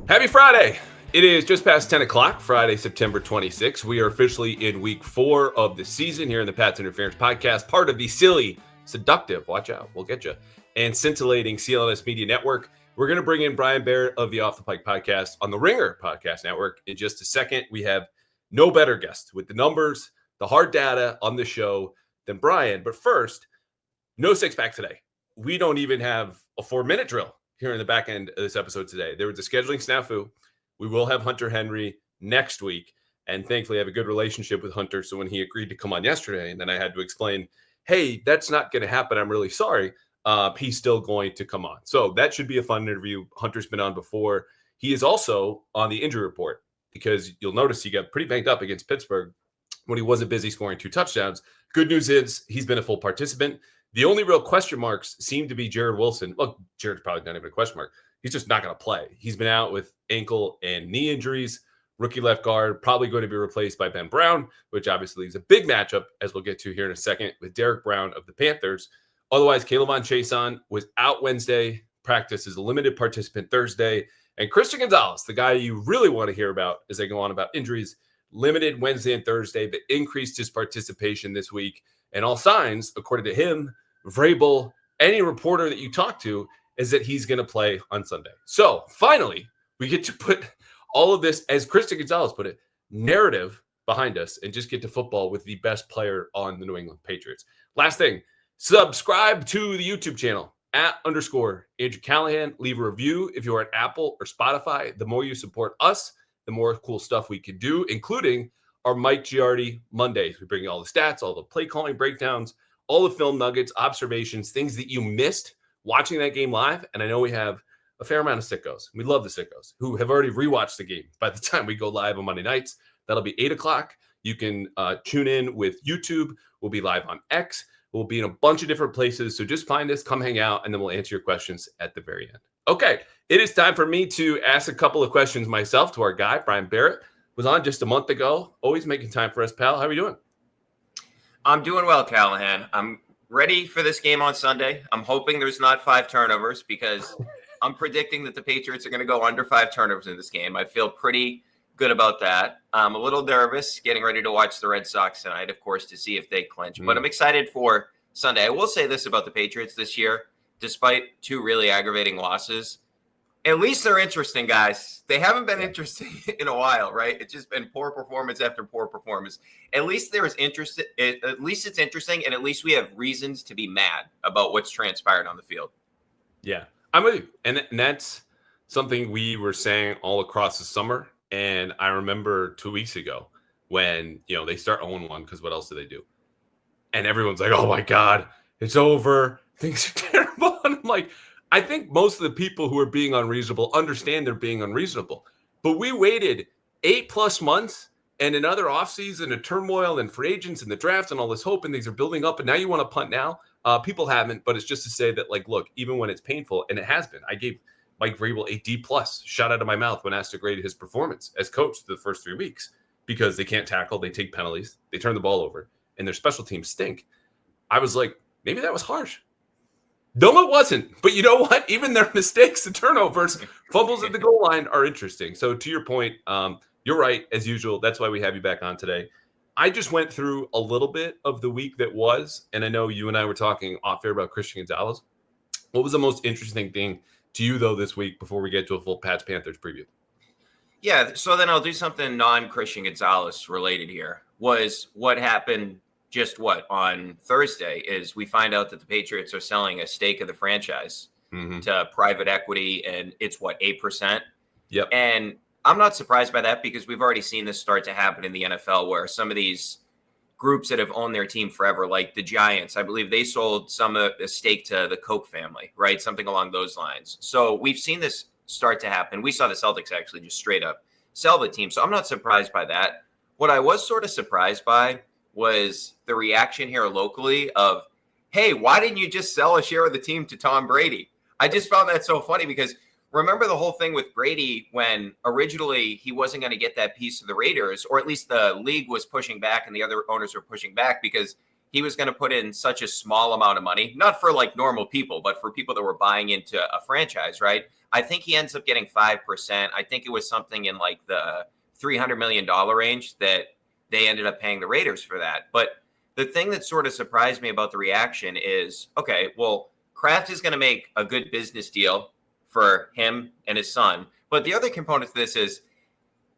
Happy Friday! It is just past 10 o'clock, Friday, September 26th. We are officially in week 4 of the season here in the Pats Interference Podcast, part of the silly, seductive, watch out, we'll get you, and scintillating CLNS Media Network. We're going to bring in Brian Barrett of the Off the Pike Podcast on the Ringer Podcast Network in just a second. We have no better guest with the numbers, the hard data on the show than Brian. But first, no six-pack today. We don't even have a 4-minute drill here in the back end of this episode today. There was a scheduling snafu. We will have Hunter Henry next week. And thankfully, I have a good relationship with Hunter. So when he agreed to come on yesterday, and then I had to explain, hey, that's not going to happen. I'm really sorry. He's still going to come on. So that should be a fun interview. Hunter's been on before. He is also on the injury report because you'll notice he got pretty banged up against Pittsburgh when he wasn't busy scoring 2 touchdowns. Good news is he's been a full participant. The only real question marks seem to be Jared Wilson. Look, Jared's probably not even a question mark. He's just not going to play. He's been out with ankle and knee injuries. Rookie left guard, probably going to be replaced by Ben Brown, which obviously is a big matchup, as we'll get to here in a second, with Derek Brown of the Panthers. Otherwise, K'Lavon Chaisson was out Wednesday. Practice is a limited participant Thursday. And Christian Gonzalez, the guy you really want to hear about as they go on about injuries, limited Wednesday and Thursday, but increased his participation this week. And all signs, according to him, Vrabel, any reporter that you talk to, is that he's going to play on Sunday. So finally, we get to put all of this, as Christian Gonzalez put it, narrative behind us and just get to football with the best player on the New England Patriots. Last thing, subscribe to the YouTube channel @_Andrew Callahan. Leave a review if you're at Apple or Spotify. The more you support us, the more cool stuff we can do, including our Mike Giardi Mondays. We bring you all the stats, all the play calling breakdowns, all the film nuggets, observations, things that you missed watching that game live. And I know we have a fair amount of sickos. We love the sickos who have already rewatched the game by the time we go live on Monday nights. That'll be 8 o'clock. You can tune in with YouTube. We'll be live on X. We'll be in a bunch of different places. So just find us, come hang out, and then we'll answer your questions at the very end. Okay, it is time for me to ask a couple of questions myself to our guy, Brian Barrett. Was on just a month ago. Always making time for us, pal. How are you doing? I'm doing well, Callahan. I'm ready for this game on Sunday. I'm hoping there's not 5 turnovers because I'm predicting that the Patriots are going to go under 5 turnovers in this game. I feel pretty good about that. I'm a little nervous getting ready to watch the Red Sox tonight, of course, to see if they clinch. But I'm excited for Sunday. I will say this about the Patriots this year. Despite 2 really aggravating losses, at least they're interesting, guys. They haven't been interesting in a while, right? It's just been poor performance after poor performance. At least there is interest. At least it's interesting, and at least we have reasons to be mad about what's transpired on the field. Yeah, I'm with you. And that's something we were saying all across the summer. And I remember 2 weeks ago when, they start 0-1 because what else do they do? And everyone's like, oh, my God, it's over. Things are terrible. And I'm like, I think most of the people who are being unreasonable understand they're being unreasonable. But we waited 8+ months and another offseason and turmoil and free agents and the draft and all this hope and things are building up. And now you want to punt now? People haven't, but it's just to say that, look, even when it's painful, and it has been, I gave Mike Vrabel a D+ shot out of my mouth when asked to grade his performance as coach the first 3 weeks because they can't tackle, they take penalties, they turn the ball over, and their special teams stink. I was like, maybe that was harsh. No, it wasn't. But you know what? Even their mistakes, the turnovers, fumbles at the goal line are interesting. So to your point, you're right, as usual. That's why we have you back on today. I just went through a little bit of the week that was, and I know you and I were talking off air about Christian Gonzalez. What was the most interesting thing to you, though, this week before we get to a full Pats Panthers preview? Yeah, so then I'll do something non-Christian Gonzalez related here. Was what happened on Thursday is we find out that the Patriots are selling a stake of the franchise to private equity, and it's 8%. Yep. And I'm not surprised by that because we've already seen this start to happen in the NFL where some of these groups that have owned their team forever, like the Giants, I believe they sold some of the stake to the Koch family, right? Something along those lines. So we've seen this start to happen. We saw the Celtics actually just straight up sell the team. So I'm not surprised by that. What I was sort of surprised by was the reaction here locally of, hey, why didn't you just sell a share of the team to Tom Brady? I just found that so funny because remember the whole thing with Brady when originally he wasn't going to get that piece of the Raiders, or at least the league was pushing back and the other owners were pushing back because he was going to put in such a small amount of money, not for normal people, but for people that were buying into a franchise, right? I think he ends up getting 5%. I think it was something in like the $300 million range that they ended up paying the Raiders for that. But the thing that sort of surprised me about the reaction is, okay, well, Kraft is going to make a good business deal for him and his son. But the other component to this is,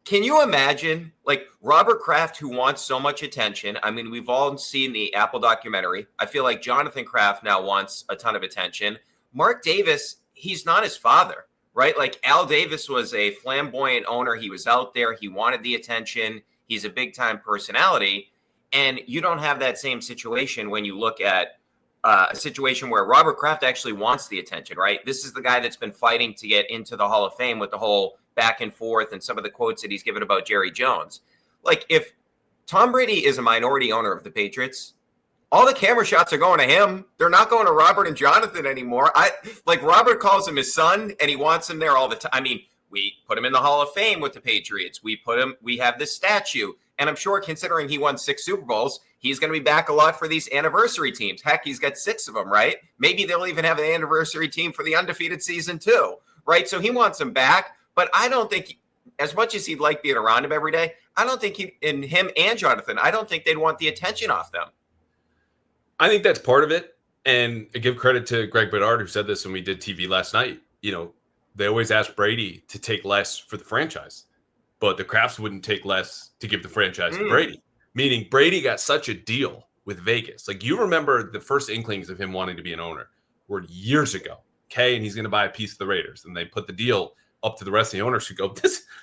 can you imagine like Robert Kraft, who wants so much attention? I mean, we've all seen the Apple documentary. I feel like Jonathan Kraft now wants a ton of attention. Mark Davis, he's not his father, right? Like Al Davis was a flamboyant owner. He was out there. He wanted the attention. He's a big time personality. And you don't have that same situation when you look at a situation where Robert Kraft actually wants the attention, right? This is the guy that's been fighting to get into the Hall of Fame with the whole back and forth and some of the quotes that he's given about Jerry Jones. Like if Tom Brady is a minority owner of the Patriots, all the camera shots are going to him. They're not going to Robert and Jonathan anymore. Like Robert calls him his son and he wants him there all the time. I mean, we put him in the Hall of Fame with the Patriots. We have this statue. And I'm sure considering he won 6 Super Bowls, he's going to be back a lot for these anniversary teams. Heck, he's got 6 of them, right? Maybe they'll even have an anniversary team for the undefeated season too, right? So he wants him back. But I don't think, as much as he'd like being around him every day, I don't think him and Jonathan, I don't think they'd want the attention off them. I think that's part of it. And I give credit to Greg Bedard, who said this when we did TV last night. You know, they always ask Brady to take less for the franchise, but the Krafts wouldn't take less to give the franchise to Brady. Meaning Brady got such a deal with Vegas. Like you remember the first inklings of him wanting to be an owner were years ago. Okay. And he's going to buy a piece of the Raiders. And they put the deal up to the rest of the owners who go,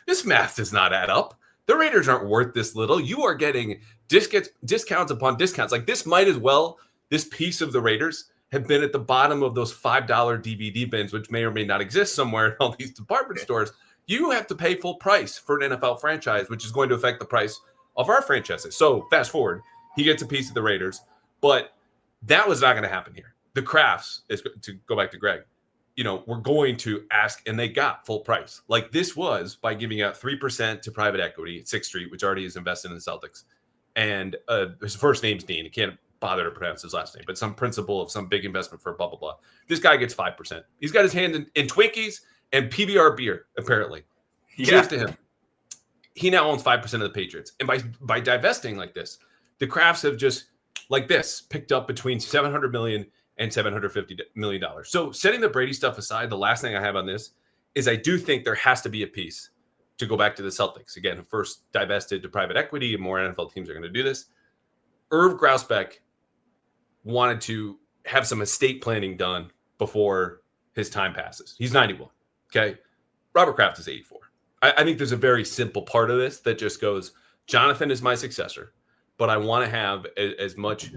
this math does not add up. The Raiders aren't worth this little. You are getting discounts upon discounts. Like this might as well, this piece of the Raiders have been at the bottom of those $5 DVD bins, which may or may not exist somewhere in all these department stores. You have to pay full price for an NFL franchise, which is going to affect the price of our franchises. So fast forward, he gets a piece of the Raiders, but that was not going to happen here. The Krafts, is to go back to Greg, you know, we're going to ask, and they got full price. Like this was by giving out 3% to private equity at 6th Street, which already is invested in the Celtics. And his first name's Dean. I can't bother to pronounce his last name, but some principal of some big investment for blah, blah, blah. This guy gets 5%. He's got his hand in Twinkies and PBR beer, apparently. Yeah. Cheers to him. He now owns 5% of the Patriots. And by divesting like this, the Krafts have just, like this, picked up between $700 million and $750 million. So setting the Brady stuff aside, the last thing I have on this is I do think there has to be a piece to go back to the Celtics. Again, who first divested to private equity, and more NFL teams are going to do this. Irv Grausbeck wanted to have some estate planning done before his time passes. He's 91. Okay. Robert Kraft is 84. I think there's a very simple part of this that just goes, Jonathan is my successor, but I want to have as much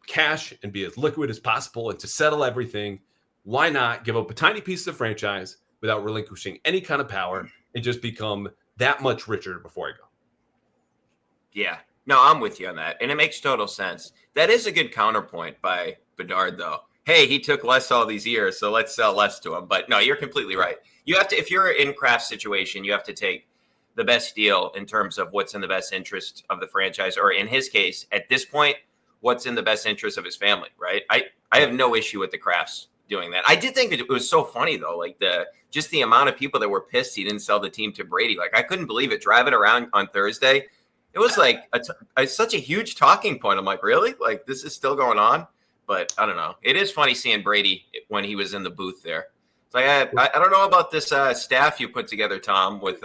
cash and be as liquid as possible. And to settle everything, why not give up a tiny piece of the franchise without relinquishing any kind of power and just become that much richer before I go? Yeah. No, I'm with you on that. And it makes total sense. That is a good counterpoint by Bedard, though. Hey, he took less all these years, so let's sell less to him. But no, you're completely right. You have to, if you're in Kraft's situation, you have to take the best deal in terms of what's in the best interest of the franchise, or in his case, at this point, what's in the best interest of his family, right? I have no issue with the Krafts doing that. I did think that it was so funny, though, like just the amount of people that were pissed he didn't sell the team to Brady. Like, I couldn't believe it. Driving around on Thursday, it was like such a huge talking point. I'm like, really? Like, this is still going on? But I don't know. It is funny seeing Brady when he was in the booth there. It's like, I don't know about this staff you put together, Tom, with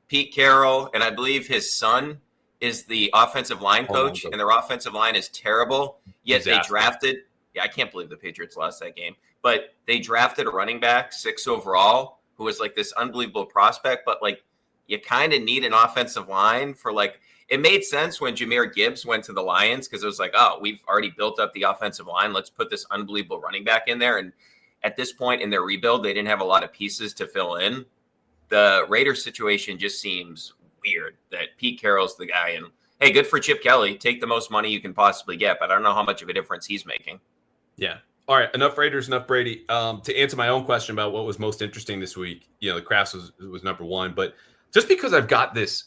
Pete Carroll, and I believe his son is the offensive line coach, and their offensive line is terrible. Yet they drafted – I can't believe the Patriots lost that game. But they drafted a running back, 6 overall, who was like this unbelievable prospect. But, like, you kind of need an offensive line for, like – it made sense when Jahmyr Gibbs went to the Lions because it was like, oh, we've already built up the offensive line. Let's put this unbelievable running back in there. And at this point in their rebuild, they didn't have a lot of pieces to fill in. The Raiders situation just seems weird that Pete Carroll's the guy. And, hey, good for Chip Kelly. Take the most money you can possibly get, but I don't know how much of a difference he's making. Yeah. All right. Enough Raiders, enough Brady. To answer my own question about what was most interesting this week, you know, the Krafts was number one. But just because I've got this,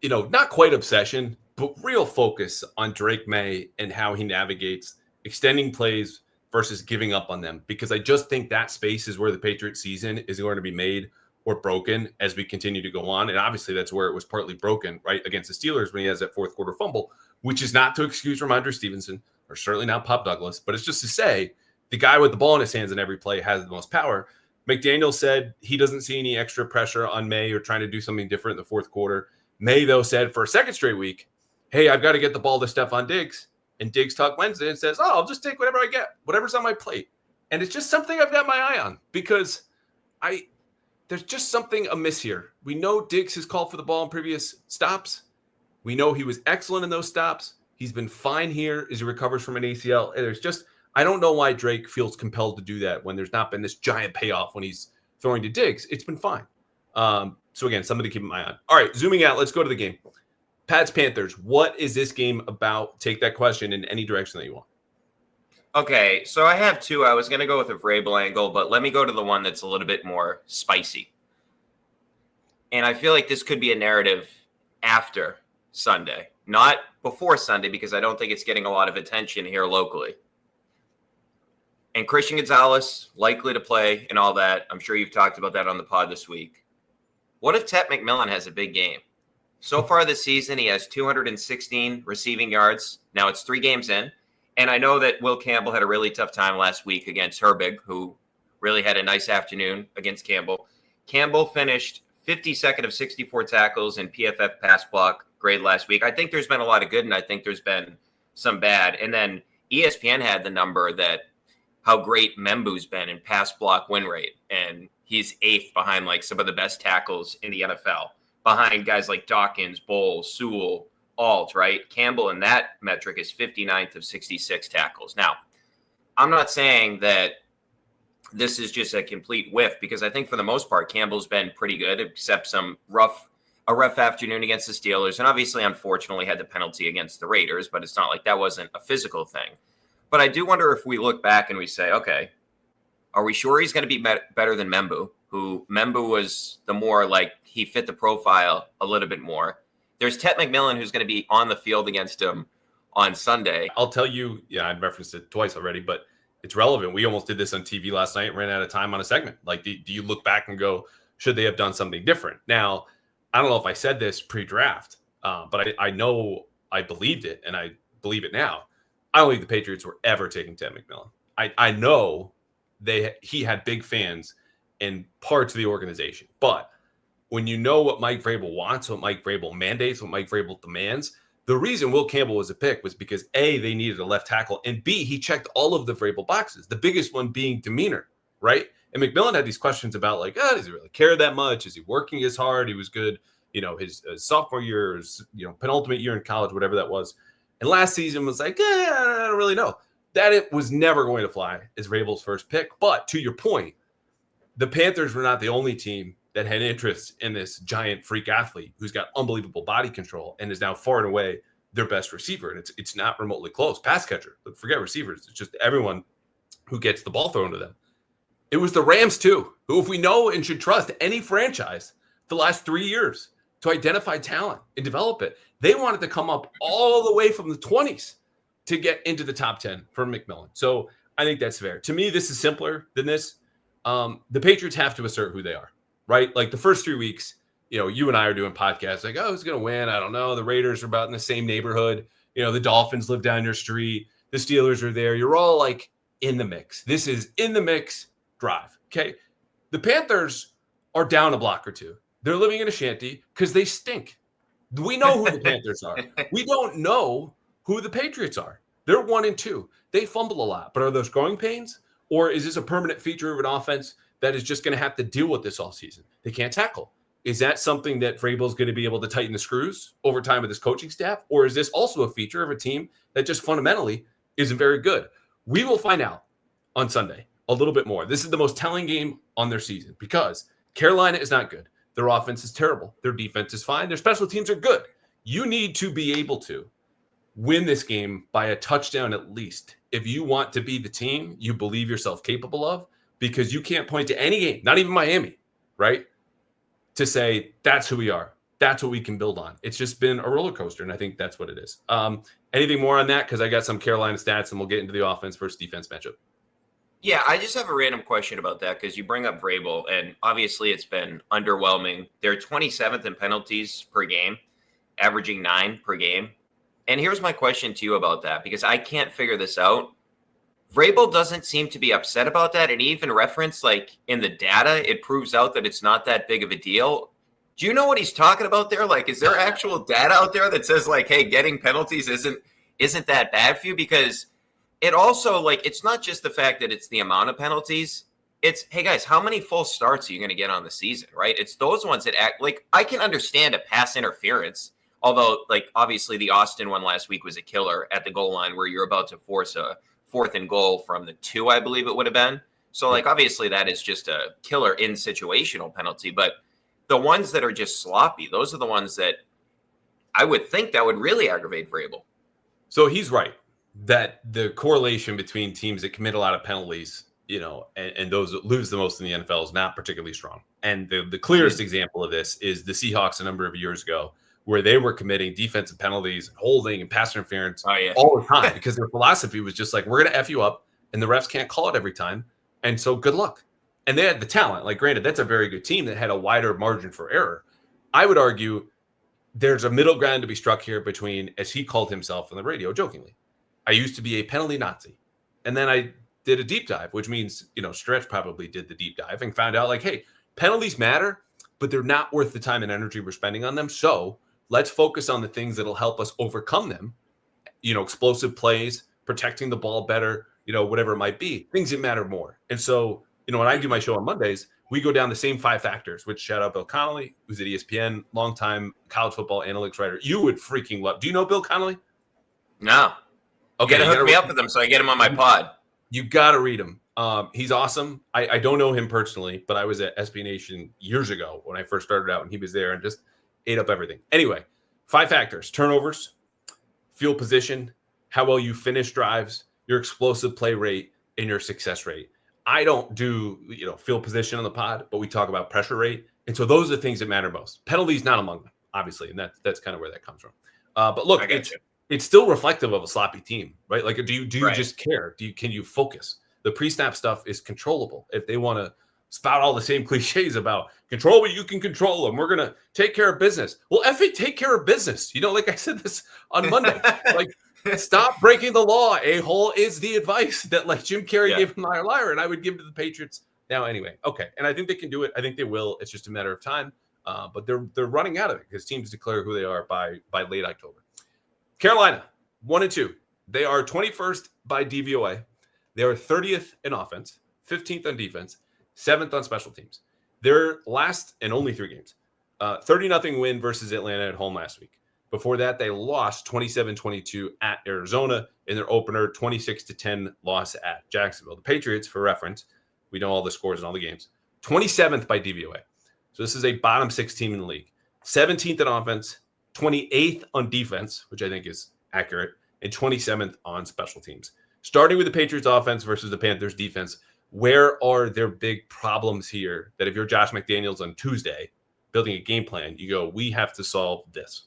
you know, not quite obsession, but real focus on Drake Maye and how he navigates extending plays versus giving up on them, because I just think that space is where the Patriots season is going to be made or broken as we continue to go on. And obviously that's where it was partly broken, right, against the Steelers when he has that fourth quarter fumble, which is not to excuse Ramondre Stevenson or certainly not Pop Douglas, but it's just to say the guy with the ball in his hands in every play has the most power. McDaniel said he doesn't see any extra pressure on Maye or trying to do something different in the fourth quarter. Maye, though, said for a second straight week, hey, I've got to get the ball to Stephon Diggs. And Diggs talked Wednesday and says, I'll just take whatever I get, whatever's on my plate. And it's just something I've got my eye on, because there's just something amiss here. We know Diggs has called for the ball in previous stops. We know he was excellent in those stops. He's been fine here as he recovers from an ACL. And I don't know why Drake feels compelled to do that when there's not been this giant payoff when he's throwing to Diggs. It's been fine. So again, something to keep an eye on. All right, zooming out, let's go to the game. Pats Panthers, what is this game about? Take that question in any direction that you want. Okay, so I have two. I was going to go with a Vrabel angle, but let me go to the one that's a little bit more spicy. And I feel like this could be a narrative after Sunday, not before Sunday, because I don't think it's getting a lot of attention here locally. And Christian Gonzalez, likely to play and all that. I'm sure you've talked about that on the pod this week. What if Ted McMillan has a big game? So far this season, he has 216 receiving yards. Now it's 3 games in. And I know that Will Campbell had a really tough time last week against Herbig, who really had a nice afternoon against Campbell. Campbell finished 52nd of 64 tackles in PFF pass block grade last week. I think there's been a lot of good, and I think there's been some bad. And then ESPN had the number that how great Membu's been in pass block win rate. And he's 8th behind like some of the best tackles in the NFL, behind guys like Dawkins, Bowles, Sewell, Alt, right? Campbell in that metric is 59th of 66 tackles. Now, I'm not saying that this is just a complete whiff, because I think for the most part, Campbell's been pretty good, except a rough afternoon against the Steelers. And obviously, unfortunately, had the penalty against the Raiders, but it's not like that wasn't a physical thing. But I do wonder if we look back and we say, okay, are we sure he's going to be better than Membu, who Membu was the more like he fit the profile a little bit more. There's Ted McMillan, who's going to be on the field against him on Sunday. I'll tell you, I referenced it twice already, but it's relevant. We almost did this on TV last night, ran out of time on a segment. Like, do you look back and go, should they have done something different? Now, I don't know if I said this pre-draft, but I know I believed it, and I believe it now. I don't think the Patriots were ever taking Ted McMillan. I know he had big fans in parts of the organization, but when you know what Mike Vrabel wants, what Mike Vrabel mandates, what Mike Vrabel demands, the reason Will Campbell was a pick was because A, they needed a left tackle, and B, he checked all of the Vrabel boxes, the biggest one being demeanor, right? And McMillan had these questions about like, does he really care that much? Is he working as hard? He was good, his sophomore year, his, penultimate year in college, whatever that was. And last season was like, I don't really know. That it was never going to fly as Vrabel's first pick. But to your point, the Panthers were not the only team that had interest in this giant freak athlete who's got unbelievable body control and is now far and away their best receiver. And it's not remotely close. Pass catcher, forget receivers. It's just everyone who gets the ball thrown to them. It was the Rams too, who, if we know and should trust any franchise the last 3 years to identify talent and develop it, they wanted to come up all the way from the 20s to get into the top 10 for McMillan. So I think that's fair. To me, this is simpler than this. The Patriots have to assert who they are, right? Like the first 3 weeks, you and I are doing podcasts like, who's going to win? I don't know. The Raiders are about in the same neighborhood. The Dolphins live down your street. The Steelers are there. You're all like in the mix. This is in the mix drive. Okay. The Panthers are down a block or two. They're living in a shanty because they stink. We know who the Panthers are. We don't know who the Patriots are. They're 1-2. They fumble a lot, but are those growing pains, or is this a permanent feature of an offense that is just going to have to deal with this all season? They can't tackle. Is that something that Vrabel's going to be able to tighten the screws over time with his coaching staff? Or is this also a feature of a team that just fundamentally isn't very good? We will find out on Sunday a little bit more. This is the most telling game on their season because Carolina is not good. Their offense is terrible. Their defense is fine. Their special teams are good. You need to be able to win this game by a touchdown at least if you want to be the team you believe yourself capable of, because you can't point to any game, not even Miami, right, to say that's who we are. That's what we can build on. It's just been a roller coaster, and I think that's what it is. Anything more on that? Because I got some Carolina stats, and we'll get into the offense versus defense matchup. Yeah, I just have a random question about that because you bring up Vrabel, and obviously it's been underwhelming. They're 27th in penalties per game, averaging 9 per game. And here's my question to you about that because I can't figure this out. Vrabel doesn't seem to be upset about that. And he even referenced, like, in the data, it proves out that it's not that big of a deal. Do you know what he's talking about there? Like, is there actual data out there that says, like, hey, getting penalties isn't that bad for you? Because it also, like, it's not just the fact that it's the amount of penalties. It's, hey, guys, how many full starts are you going to get on the season, right? It's those ones that act like I can understand a pass interference. Although, like, obviously the Austin one last week was a killer at the goal line where you're about to force a 4th and goal from the 2, I believe it would have been. So, like, obviously that is just a killer in situational penalty. But the ones that are just sloppy, those are the ones that I would think that would really aggravate Vrabel. So he's right that the correlation between teams that commit a lot of penalties, and those that lose the most in the NFL is not particularly strong. And the clearest example of this is the Seahawks a number of years ago, where they were committing defensive penalties and holding and pass interference all the time because their philosophy was just like, we're going to F you up and the refs can't call it every time. And so good luck. And they had the talent. Like, granted, that's a very good team that had a wider margin for error. I would argue there's a middle ground to be struck here between, as he called himself on the radio jokingly, I used to be a penalty Nazi. And then I did a deep dive, which means, Stretch probably did the deep dive and found out, like, hey, penalties matter, but they're not worth the time and energy we're spending on them. So let's focus on the things that'll help us overcome them. Explosive plays, protecting the ball better, whatever it might be, things that matter more. And so, when I do my show on Mondays, we go down the same 5 factors, which shout out Bill Connolly, who's at ESPN, longtime college football analytics writer. You would freaking love. Do you know Bill Connolly? No. Okay, you got to hook me up with him so I get him on my pod. You got to read him. He's awesome. I don't know him personally, but I was at SB Nation years ago when I first started out, and he was there and just ate up everything. Anyway, 5 factors: turnovers, field position, how well you finish drives, your explosive play rate, and your success rate. I don't do, field position on the pod, but we talk about pressure rate. And so those are the things that matter most. Penalties not among them, obviously. And that's kind of where that comes from. But look, it's still reflective of a sloppy team, right? Like, do you just care? Can you focus? The pre-snap stuff is controllable. If they want to spout all the same cliches about control what you can control and we're going to take care of business. Well, take care of business. Like I said this on Monday, like, stop breaking the law, a-hole, is the advice that, like, Jim Carrey gave him liar, and I would give to the Patriots now anyway. Okay, and I think they can do it. I think they will. It's just a matter of time. But they're running out of it because teams declare who they are by late October. Carolina, 1-2. They are 21st by DVOA. They are 30th in offense, 15th on defense, 7th on special teams. Their last and only 3 games. 30-0 win versus Atlanta at home last week. Before that, they lost 27-22 at Arizona in their opener, 26-10 loss at Jacksonville. The Patriots, for reference, we know all the scores in all the games, 27th by DVOA. So this is a bottom 6 team in the league. 17th in offense, 28th on defense, which I think is accurate, and 27th on special teams. Starting with the Patriots offense versus the Panthers defense, where are their big problems here that if you're Josh McDaniels on Tuesday building a game plan, you go, we have to solve this?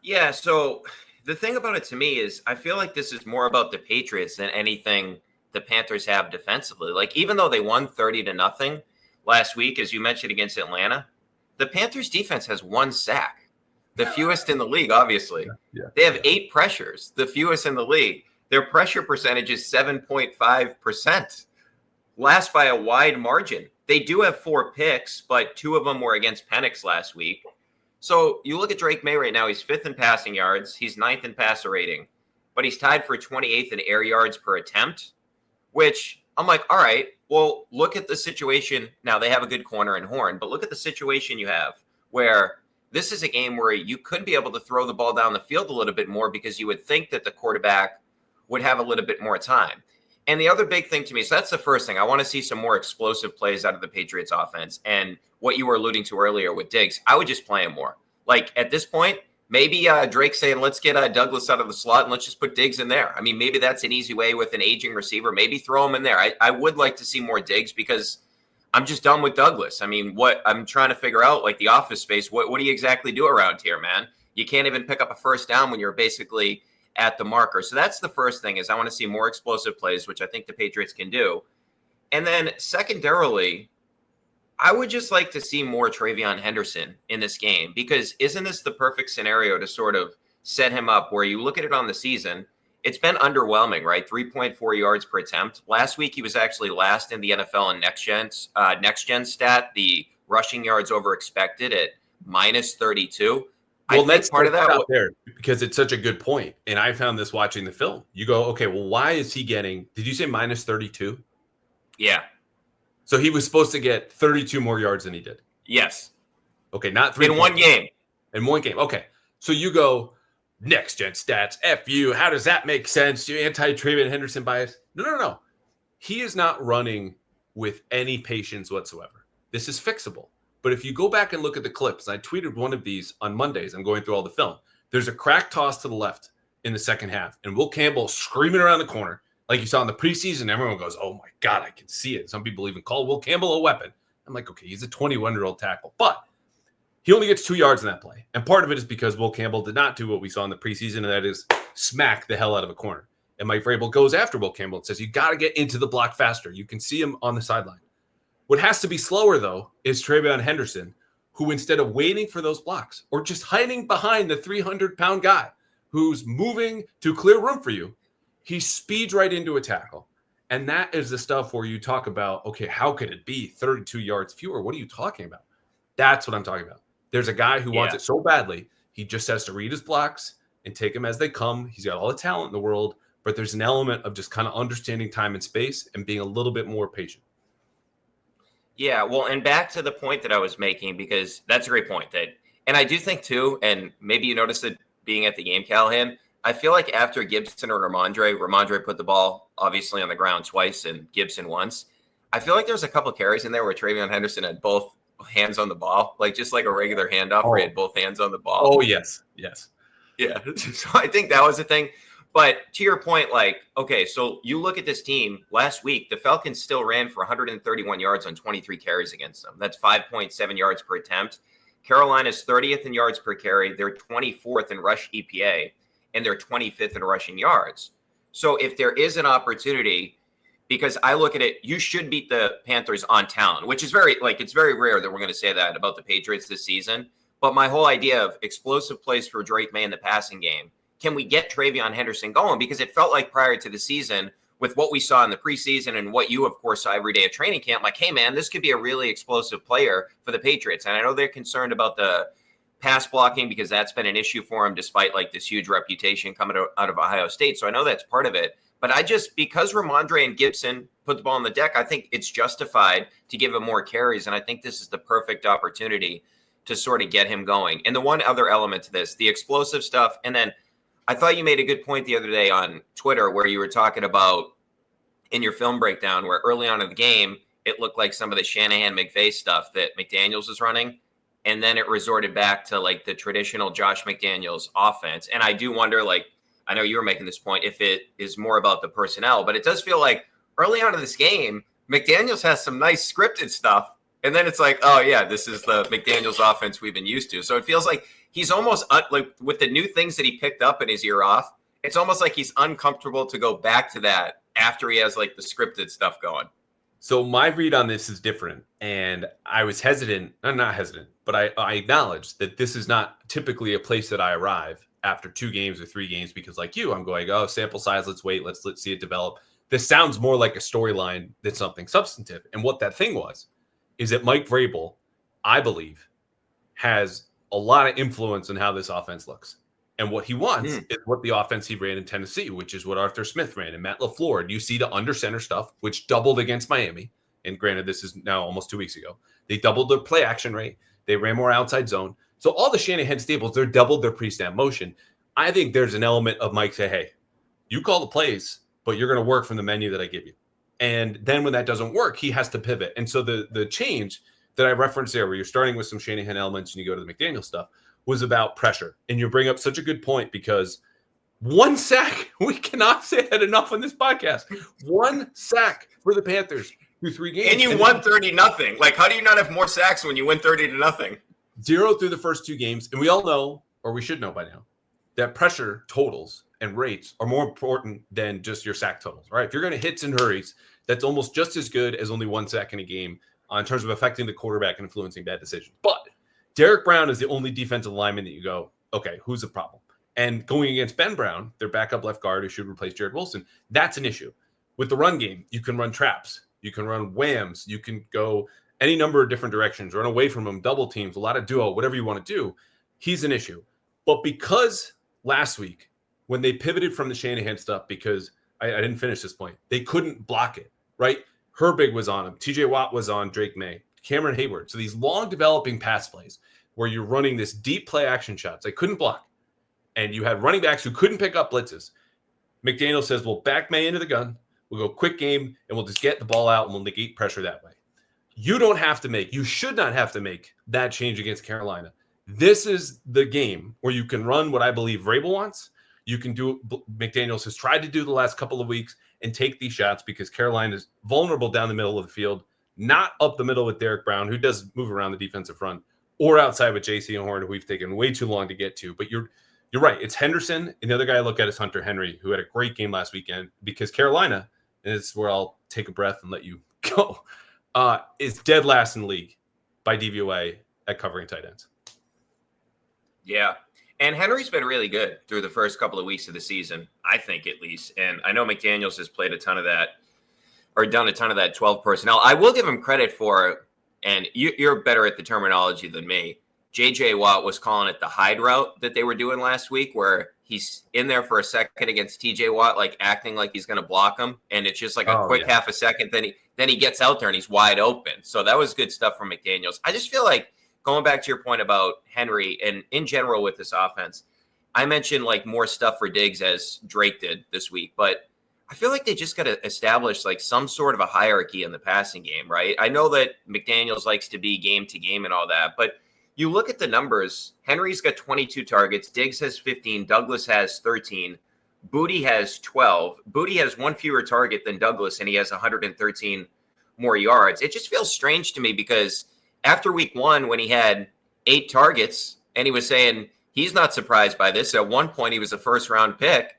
Yeah, so the thing about it to me is I feel like this is more about the Patriots than anything the Panthers have defensively. Like, even though they won 30-0 last week, as you mentioned, against Atlanta, the Panthers defense has 1 sack, the fewest in the league, obviously. They have 8 pressures, the fewest in the league. Their pressure percentage is 7.5%, last by a wide margin. They do have 4 picks, but 2 of them were against Penix last week. So you look at Drake Maye right now, he's 5th in passing yards. He's 9th in passer rating, but he's tied for 28th in air yards per attempt, which I'm like, all right, well, look at the situation. Now they have a good corner in Horn, but look at the situation you have where this is a game where you could be able to throw the ball down the field a little bit more because you would think that the quarterback would have a little bit more time. And the other big thing to me, so that's the first thing. I want to see some more explosive plays out of the Patriots offense. And what you were alluding to earlier with Diggs, I would just play him more. Like, at this point, maybe Drake saying, let's get Douglas out of the slot and let's just put Diggs in there. I mean, maybe that's an easy way with an aging receiver. Maybe throw him in there. I would like to see more Diggs because I'm just done with Douglas. I mean, what I'm trying to figure out, like the office space, what do you exactly do around here, man? You can't even pick up a first down when you're basically at the marker. So that's the first thing, is I want to see more explosive plays, which I think the Patriots can do. And then secondarily, I would just like to see more Travion Henderson in this game, because isn't this the perfect scenario to sort of set him up where you look at it on the season? It's been underwhelming, right? 3.4 yards per attempt. Last week, he was actually last in the NFL in next gen stat, the rushing yards over expected at minus 32. Well, let's part of that out there, because it's such a good point. And I found this watching the film. You go, okay, well, why is he getting, did you say minus 32? Yeah. So he was supposed to get 32 more yards than he did. Yes. Okay, not 3. In one game. In one game. Okay. So you go, next gen stats, F you. How does that make sense? You anti-Travion Henderson bias? No. He is not running with any patience whatsoever. This is fixable. But if you go back and look at the clips, I tweeted one of these on Mondays. I'm going through all the film. There's a crack toss to the left in the second half, and Will Campbell screaming around the corner like you saw in the preseason. Everyone goes, oh my God, I can see it. Some people even call Will Campbell a weapon. I'm like, okay, he's a 21-year-old tackle. But he only gets 2 yards in that play. And part of it is because Will Campbell did not do what we saw in the preseason, and that is smack the hell out of a corner. And Mike Vrabel goes after Will Campbell and says, you got to get into the block faster. You can see him on the sideline. What has to be slower, though, is Travion Henderson, who instead of waiting for those blocks or just hiding behind the 300-pound guy who's moving to clear room for you, he speeds right into a tackle. And that is the stuff where you talk about, okay, how could it be 32 yards fewer? What are you talking about? That's what I'm talking about. There's a guy who wants it so badly, he just has to read his blocks and take them as they come. He's got all the talent in the world, but there's an element of just kind of understanding time and space and being a little bit more patient. Yeah, well, and back to the point that I was making, because that's a great point. And I do think too, and maybe you noticed it being at the game, Callahan, I feel like after Gibson or Ramondre put the ball obviously on the ground twice and Gibson once, I feel like there's a couple carries in there where Travion Henderson had both hands on the ball, like just like a regular handoff where he had both hands on the ball. Oh, yes. Yeah. So I think that was the thing. But to your point, like, okay, so you look at this team last week, the Falcons still ran for 131 yards on 23 carries against them. That's 5.7 yards per attempt. Carolina's 30th in yards per carry. They're 24th in rush EPA, and they're 25th in rushing yards. So if there is an opportunity, because I look at it, you should beat the Panthers on talent, which is it's very rare that we're going to say that about the Patriots this season. But my whole idea of explosive plays for Drake Maye in the passing game, can we get Travion Henderson going? Because it felt like prior to the season, with what we saw in the preseason and what you, of course, saw every day at training camp, like, hey, man, this could be a really explosive player for the Patriots. And I know they're concerned about the pass blocking because that's been an issue for him despite like this huge reputation coming out of Ohio State. So I know that's part of it. But because Ramondre and Gibson put the ball on the deck, I think it's justified to give him more carries. And I think this is the perfect opportunity to sort of get him going. And the one other element to this, the explosive stuff. And then I thought you made a good point the other day on Twitter where you were talking about in your film breakdown where early on in the game, it looked like some of the Shanahan-McVay stuff that McDaniels was running. And then it resorted back to like the traditional Josh McDaniels offense. And I do wonder, like, I know you were making this point, if it is more about the personnel, but it does feel like early on in this game, McDaniels has some nice scripted stuff. And then it's like, oh yeah, this is the McDaniels offense we've been used to. So it feels like he's almost like with the new things that he picked up in his year off, it's almost like he's uncomfortable to go back to that after he has like the scripted stuff going. So my read on this is different. And I was hesitant. I'm not hesitant, but I acknowledge that this is not typically a place that I arrive after 2 games or 3 games, because like you, I'm going, oh, sample size, let's wait. Let's see it develop. This sounds more like a storyline than something substantive. And what that thing was is that Mike Vrabel, I believe, has a lot of influence on how this offense looks. And what he wants is what the offense he ran in Tennessee, which is what Arthur Smith ran and Matt LaFleur. And you see the under center stuff, which doubled against Miami. And granted, this is now almost 2 weeks ago. They doubled their play action rate. They ran more outside zone. So all the Shanahan staples, they're doubled their pre-snap motion. I think there's an element of Mike say, hey, you call the plays, but you're going to work from the menu that I give you. And then when that doesn't work, he has to pivot. And so the change that I referenced there, where you're starting with some Shanahan elements and you go to the McDaniel stuff, was about pressure. And you bring up such a good point, because 1 sack, we cannot say that enough on this podcast. 1 sack for the Panthers through 3 games. And you won 30-0. Like, how do you not have more sacks when you win 30-0? 0 through the first 2 games. And we all know, or we should know by now, that pressure totals and rates are more important than just your sack totals, right? If you're going to hits and hurries, that's almost just as good as only 1 sack in a game in terms of affecting the quarterback and influencing bad decisions. But Derek Brown is the only defensive lineman that you go, okay, who's the problem? And going against Ben Brown, their backup left guard who should replace Jared Wilson, that's an issue. With the run game, you can run traps, you can run whams, you can go any number of different directions, run away from him, double teams, a lot of duo, whatever you want to do. He's an issue. But because last week, when they pivoted from the Shanahan stuff, because I didn't finish this point, they couldn't block it, right? Herbig was on him. TJ Watt was on Drake Maye, Cameron Hayward. So these long developing pass plays where you're running this deep play action shots, they couldn't block. And you had running backs who couldn't pick up blitzes. McDaniel says, we'll back Maye into the gun. We'll go quick game, and we'll just get the ball out, and we'll negate pressure that way. You should not have to make that change against Carolina. This is the game where you can run what I believe Vrabel wants. You can do what McDaniels has tried to do the last couple of weeks and take these shots because Carolina is vulnerable down the middle of the field, not up the middle with Derek Brown, who does move around the defensive front, or outside with J.C. Horn, who we've taken way too long to get to. But you're right. It's Henderson, and the other guy I look at is Hunter Henry, who had a great game last weekend because Carolina, and it's where I'll take a breath and let you go, is dead last in the league by DVOA at covering tight ends. Yeah. And Henry's been really good through the first couple of weeks of the season, I think at least. And I know McDaniels has played a ton of that or done a ton of that 12 personnel. I will give him credit for, and you're better at the terminology than me, J.J. Watt was calling it the hide route that they were doing last week where he's in there for a second against T.J. Watt, like acting like he's going to block him. And it's just like a quick half a second. Then he gets out there and he's wide open. So that was good stuff from McDaniels. I just feel like going back to your point about Henry and in general with this offense, I mentioned like more stuff for Diggs as Drake did this week, but I feel like they just got to establish like some sort of a hierarchy in the passing game, right? I know that McDaniels likes to be game to game and all that, but you look at the numbers, Henry's got 22 targets, Diggs has 15, Douglas has 13, Booty has 12. Booty has one fewer target than Douglas, and he has 113 more yards. It just feels strange to me because after week one, when he had 8 targets and he was saying he's not surprised by this. At one point, he was a first-round pick.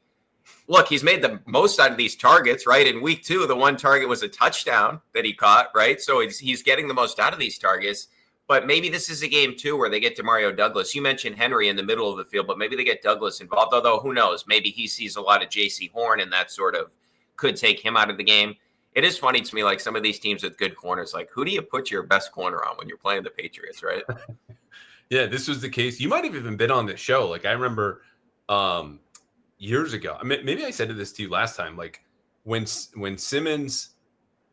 Look, he's made the most out of these targets, right? In week 2, the one target was a touchdown that he caught, right? So he's getting the most out of these targets. But maybe this is a game, too, where they get Demario Douglas. You mentioned Henry in the middle of the field, but maybe they get Douglas involved, although who knows? Maybe he sees a lot of J.C. Horn, and that sort of could take him out of the game. It is funny to me, like some of these teams with good corners, like who do you put your best corner on when you're playing the Patriots, right? Yeah, this was the case. You might have even been on this show. Like I remember years ago, I mean, maybe I said this to you last time, like when Simmons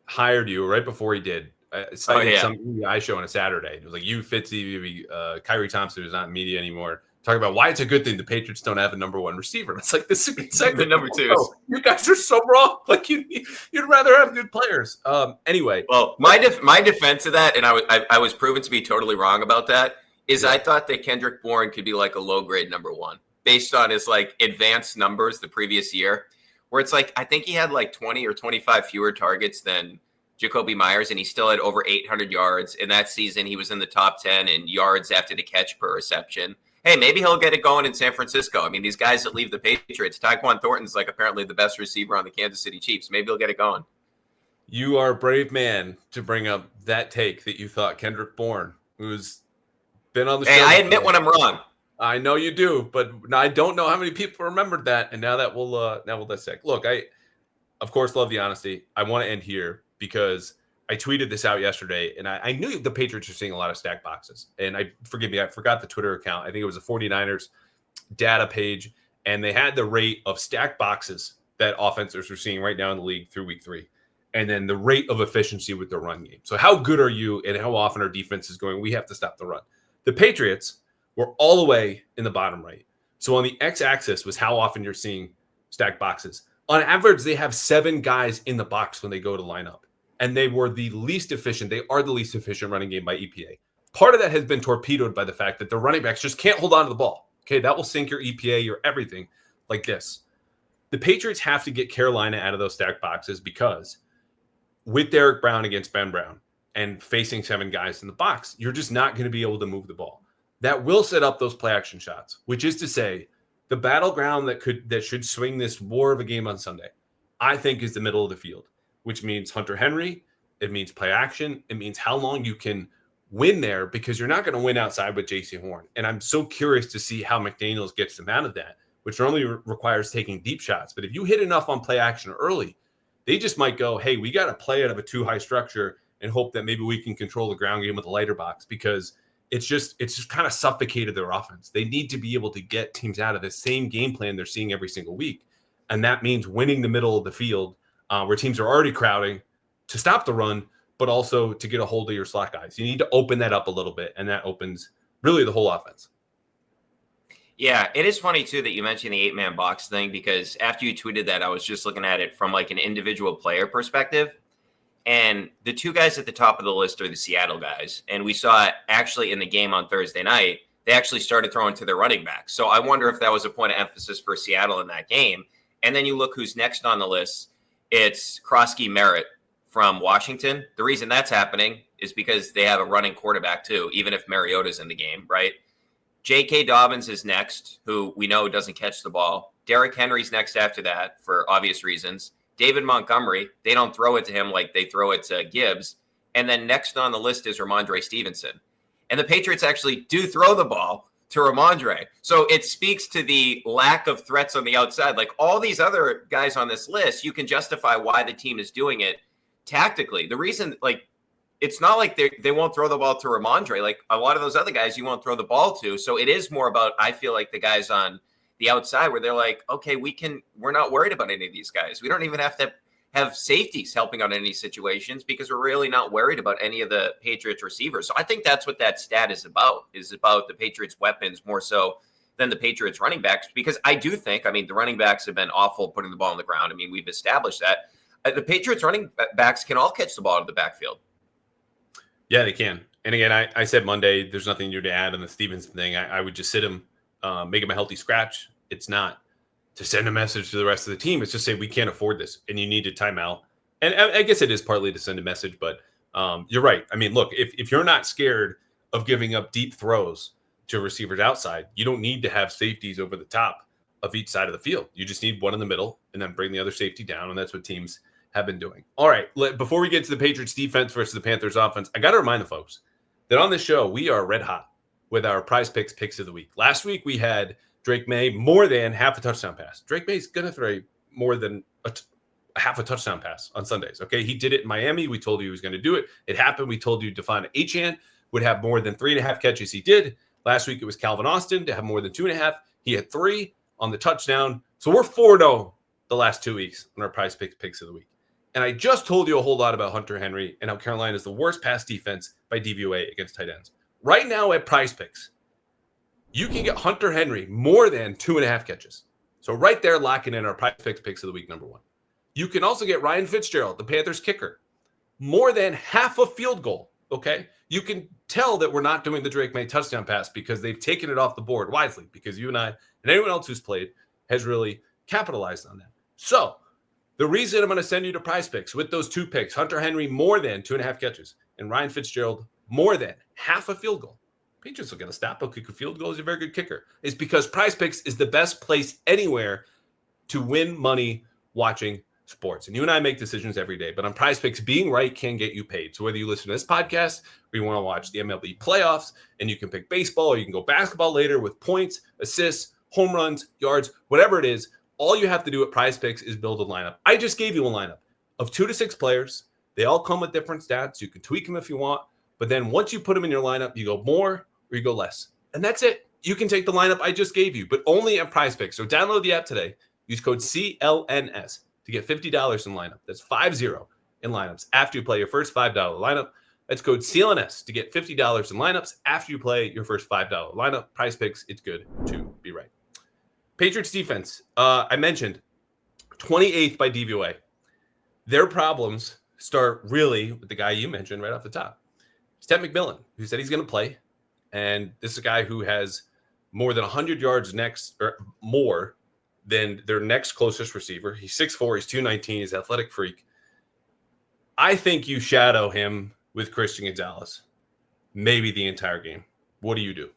hired you right before he did, some EI show on a Saturday. It was like you, Fitzy, Kyrie Thompson, who's not in media anymore, talking about why it's a good thing the Patriots don't have a number 1 receiver. And it's like this is a good segment. Number 2. Oh, you guys are so wrong. Like you'd rather have good players. Anyway, well, my defense of that, and I was proven to be totally wrong about that. Is I thought that Kendrick Bourne could be like a low grade number 1 based on his like advanced numbers the previous year, where it's like I think he had like 20 or 25 fewer targets than Jacoby Myers, and he still had over 800 yards. In that season, he was in the top 10 in yards after the catch per reception. Hey, maybe he'll get it going in San Francisco. I mean, these guys that leave the Patriots, Tyquan Thornton's like apparently the best receiver on the Kansas City Chiefs. Maybe he'll get it going. You are a brave man to bring up that take that you thought Kendrick Bourne, who's been on the show. Hey, I admit when I'm wrong. I know you do, but I don't know how many people remembered that. And now that we'll dissect. Look, I of course love the honesty. I want to end here because I tweeted this out yesterday, and I knew the Patriots were seeing a lot of stack boxes. And forgive me, I forgot the Twitter account. I think it was a 49ers data page, and they had the rate of stack boxes that offenses are seeing right now in the league through week 3, and then the rate of efficiency with the run game. So how good are you, and how often our defense is going, we have to stop the run. The Patriots were all the way in the bottom right. So on the x-axis was how often you're seeing stack boxes. On average, they have 7 guys in the box when they go to line up. And they were the least efficient. They are the least efficient running game by EPA. Part of that has been torpedoed by the fact that the running backs just can't hold on to the ball. Okay, that will sink your EPA, your everything like this. The Patriots have to get Carolina out of those stack boxes because with Derek Brown against Ben Brown and facing 7 guys in the box, you're just not going to be able to move the ball. That will set up those play action shots, which is to say The battleground that should swing this war of a game on Sunday, I think, is the middle of the field, which means Hunter Henry. It means play action. It means how long you can win there, because you're not going to win outside with J.C. Horn. And I'm so curious to see how McDaniels gets them out of that, which normally requires taking deep shots. But if you hit enough on play action early, they just might go, hey, we got to play out of a too high structure and hope that maybe we can control the ground game with a lighter box, because it's just kind of suffocated their offense. They need to be able to get teams out of the same game plan they're seeing every single week. And that means winning the middle of the field where teams are already crowding to stop the run, but also to get a hold of your slot guys. You need to open that up a little bit, and that opens really the whole offense. Yeah, it is funny, too, that you mentioned the 8-man box thing, because after you tweeted that, I was just looking at it from like an individual player perspective. And the two guys at the top of the list are the Seattle guys. And we saw it actually in the game on Thursday night. They actually started throwing to their running backs. So I wonder if that was a point of emphasis for Seattle in that game. And then you look who's next on the list. It's Krosky Merritt from Washington. The reason that's happening is because they have a running quarterback too, even if Mariota's in the game, right? J.K. Dobbins is next, who we know doesn't catch the ball. Derrick Henry's next after that for obvious reasons. David Montgomery, they don't throw it to him like they throw it to Gibbs. And then next on the list is Ramondre Stevenson. And the Patriots actually do throw the ball to Ramondre. So it speaks to the lack of threats on the outside. Like all these other guys on this list, you can justify why the team is doing it tactically. The reason, like, it's not like they won't throw the ball to Ramondre. Like a lot of those other guys, you won't throw the ball to. So it is more about, I feel like, the guys on the outside where they're like, okay, we're not worried about any of these guys. We don't even have to have safeties helping out in any situations because we're really not worried about any of the Patriots receivers. So I think that's what that stat is about the Patriots weapons more so than the Patriots running backs, because I do think, I mean, the running backs have been awful putting the ball on the ground. I mean, we've established that. The Patriots running backs can all catch the ball out of the backfield. Yeah, they can. And again, I said Monday, there's nothing new to add on the Stevenson thing. I would just sit him, make him a healthy scratch. It's not to send a message to the rest of the team. It's just say, we can't afford this and you need a timeout. And I guess it is partly to send a message, but you're right. I mean, look, if you're not scared of giving up deep throws to receivers outside, you don't need to have safeties over the top of each side of the field. You just need one in the middle and then bring the other safety down. And that's what teams have been doing. All right. Before we get to the Patriots defense versus the Panthers offense, I got to remind the folks that on this show, we are red hot with our Prize picks of the week. Last week, we had Drake Maye more than half a touchdown pass. Drake Maye's going to throw more than half a touchdown pass on Sundays. Okay. He did it in Miami. We told you he was going to do it. It happened. We told you Devon Achane would have more than 3.5 catches. He did. Last week, it was Calvin Austin to have more than 2.5. He had 3 on the touchdown. So we're 4-0 the last 2 weeks on our Prize picks of the week. And I just told you a whole lot about Hunter Henry and how Carolina is the worst pass defense by DVOA against tight ends. Right now at Prize Picks, you can get Hunter Henry more than 2.5 catches. So right there, locking in our Prize picks of the week, number 1. You can also get Ryan Fitzgerald, the Panthers kicker, more than half a field goal. Okay. You can tell that we're not doing the Drake Maye touchdown pass because they've taken it off the board wisely, because you and I and anyone else who's played has really capitalized on that. So the reason I'm going to send you to Prize Picks with those 2 picks, Hunter Henry more than 2.5 catches and Ryan Fitzgerald more than half a field goal. Patriots will get a stop. He'll kick a field goal. He's a very good kicker. Is because Prize Picks is the best place anywhere to win money watching sports. And you and I make decisions every day, but on Prize Picks, being right can get you paid. So whether you listen to this podcast or you want to watch the MLB playoffs and you can pick baseball, or you can go basketball later with points, assists, home runs, yards, whatever it is, all you have to do at Prize Picks is build a lineup. I just gave you a lineup of 2 to 6 players. They all come with different stats. You can tweak them if you want, but then once you put them in your lineup, you go more or you go less. And that's it. You can take the lineup I just gave you, but only at Prize Picks. So download the app today. Use code CLNS to get $50 in lineup. That's 50 in lineups after you play your first $5 lineup. That's code CLNS to get $50 in lineups after you play your first $5 lineup. Prize Picks, it's good to be right. Patriots defense, I mentioned 28th by DVOA. Their problems start really with the guy you mentioned right off the top. It's Ted McMillan, who said he's going to play. And this is a guy who has more than 100 yards next or more than their next closest receiver. He's 6'4", he's 219, he's an athletic freak. I think you shadow him with Christian Gonzalez, maybe the entire game. What do you do?